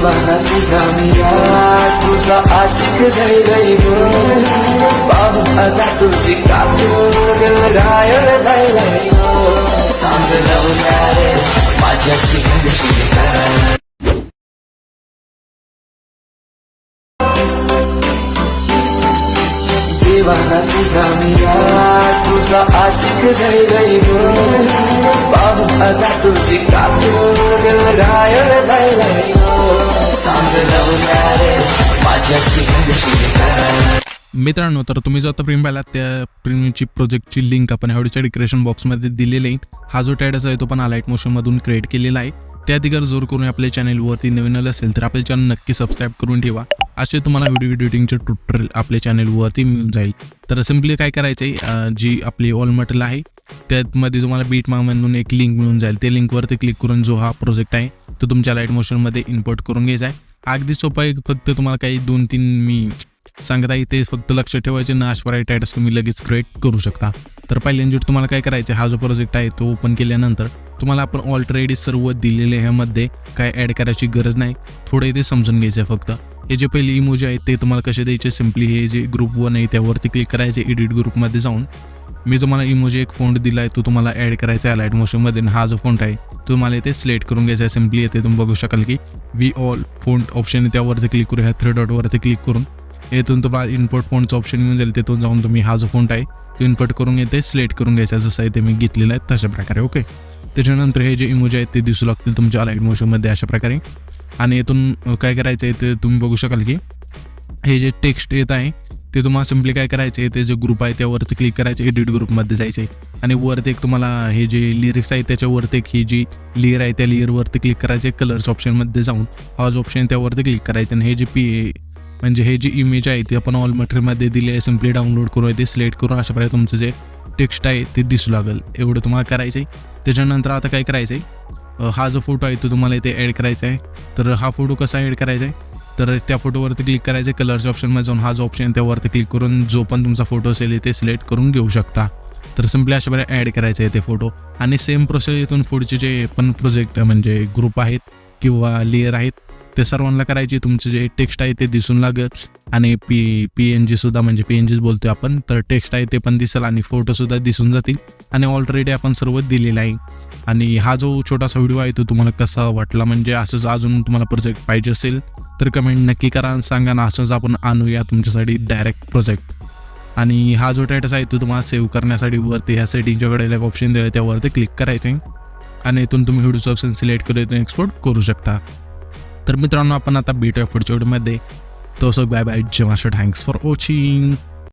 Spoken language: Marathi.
दीवाना तुझा मिया तुझा आशिक झालोय गो पाहून आता तुझी काकू दिल घायल झालाय गो सांग लव्ह मॅरेज माझ्याशी घडशील का दीवाना तुझा मिया तुझा आशिक झालोय गो पाहून आता तुझी काकू दिल घायल झालाय गो सांग लव्ह मॅरेज माझ्याशी घडशील का मित्रांनो, तर तुम्ही जो आता प्रीमियम पाहिलात त्या प्रीमियमची प्रोजेक्टची लिंक आपण ह्यावरच्या डिस्क्रिप्शन बॉक्समध्ये दिलेली आहे. हा जो टॅडस आहे तो पण लाईट मोशनमधून क्रिएट केलेला आहे. त्यात जर जोर करून आपल्या चॅनलवरती नवीन आलं असेल तर आपल्या चॅनल नक्की सबस्क्राईब करून ठेवा. असे तुम्हाला व्हिडिओ एडिटिंगचे ट्युटोरियल आपल्या चॅनलवरती मिळून जाईल. तर सिम्पली काय करायचं आहे, जी आपली ऑल मटेरियल आहे त्यामध्ये तुम्हाला बीट म्हणून एक लिंक मिळून जाईल. त्या लिंकवरती क्लिक करून जो हा प्रोजेक्ट आहे तो तुमच्या लाईट मोशनमध्ये इम्पोर्ट करून घ्यायचा आहे. अगदी सोपा आहे. फक्त तुम्हाला काही 2-3 मी सांगत आहे ते फक्त लक्ष ठेवायचे ना, अशा प्रकारे टॅटस तुम्ही लगेच क्रिएट करू शकता. तर पहिल्यांदा तुम्हाला काय करायचं, हा जो प्रोजेक्ट आहे तो ओपन केल्यानंतर तुम्हाला आपण ऑलरेडी सर्व दिलेले ह्यामध्ये काय ॲड करायची गरज नाही. थोडं इथे समजून घ्यायचं आहे. फक्त हे जे पहिले इमोजी आहेत ते तुम्हाला कसे द्यायचे, सिम्पली हे जे ग्रुप 1 आहे त्यावरती क्लिक करायचे. एडिट ग्रुपमध्ये जाऊन मी तुम्हाला इमोजी एक फॉन्ट दिला आहे तो तुम्हाला ॲड करायचा आहे लाईट मोशनमध्ये. हा जो फॉन्ट आहे तो तुम्हाला इथे सिलेक्ट करून घ्यायचा आहे. सिम्पली येथे तुम्ही बघू शकाल की वी ऑल फॉन्ट ऑप्शन त्यावरती क्लिक करू. ह्या 3 डॉटवरती क्लिक करून येथून तुम्हाला इम्पोर्ट फॉन्टचं ऑप्शन मिळून जाईल. तिथून जाऊन तुम्ही हा जो फॉन्ट आहे तो इम्पोर्ट करून येते सिलेक्ट करून घ्यायचा, जसं इथे मी घेतलेलं आहे तशा प्रकारे. ओके, त्याच्यानंतर हे जे इमोजी आहेत ते दिसू लागतील तुमच्या लाईट मोशनमध्ये अशा प्रकारे. आणि इथून काय करायचं आहे ते तुम्ही बघू शकाल की हे जे टेक्स्ट येत आहे ते तुम्हाला सिम्पली काय करायचं आहे, ते जे ग्रुप आहे त्यावरती क्लिक करायचं, एडिट ग्रुपमध्ये जायचं आहे आणि वरती एक तुम्हाला हे जे लिरिक्स आहे त्याच्यावरती एक ही जी लेअर आहे त्या लेअरवरती क्लिक करायचे. कलर्स ऑप्शनमध्ये जाऊन हा जो ऑप्शन त्यावरती क्लिक करायचं आणि हे जे म्हणजे हे जी इमेज आहे ते आपण ऑल मटेरियलमध्ये दिले आहे. सिम्पली डाउनलोड करून ते सिलेक्ट करून अशा प्रकारे तुमचं जे टेक्स्ट आहे ते दिसू लागेल. एवढं तुम्हाला करायचं आहे. त्याच्यानंतर आता काय करायचं आहे, हा जो फोटो आहे तो तुम्हाला इथे ॲड करायचा आहे. तर हा फोटो कसा ॲड करायचा आहे, तर त्या फोटोवरती क्लिक करायचं आहे. कलरच्या ऑप्शनमध्ये जाऊन हा जो ऑप्शन त्यावरती क्लिक करून जो पण तुमचा फोटो असेल ते सिलेक्ट करून घेऊ शकता. तर सिम्पली अशा प्रकारे ॲड करायचं आहे ते फोटो. आणि सेम प्रोसेस इथून पुढचे जे पण प्रोजेक्ट म्हणजे ग्रुप आहेत किंवा लेअर आहेत ते सर्वांना करायचे. तुमचे जे टेक्स्ट आहे ते दिसून लागेल आणि PNG सुद्धा म्हणजे PNGच बोलतोय आपण, तर टेक्स्ट आहे ते पण दिसेल आणि फोटोसुद्धा दिसून जातील. आणि ऑलरेडी आपण सर्व दिलेलं आहे. आणि हा जो छोटासा व्हिडिओ आहे तो तुम्हाला कसा वाटला, म्हणजे असंच अजून तुम्हाला प्रोजेक्ट पाहिजे असेल तर कमेंट नक्की करा आणि सांगा ना, असंच आपण आणूया तुमच्यासाठी डायरेक्ट प्रोजेक्ट. आणि हा जो टॅटस आहे तो तुम्हाला सेव्ह करण्यासाठी वरती ह्या सेटिंगच्याकडे एक ऑप्शन दिलं त्यावरती क्लिक करायचं आहे आणि इथून तुम्ही व्हिडिओचं ऑप्शन सिलेक्ट करून इथून एक्सपोर्ट करू शकता. तर मित्रांनो, आपण आता भेटूया पुढच्या व्हिडिओमध्ये. तो सो बाय बाय, जय महाराष्ट्र, थँक्स फॉर वॉचिंग.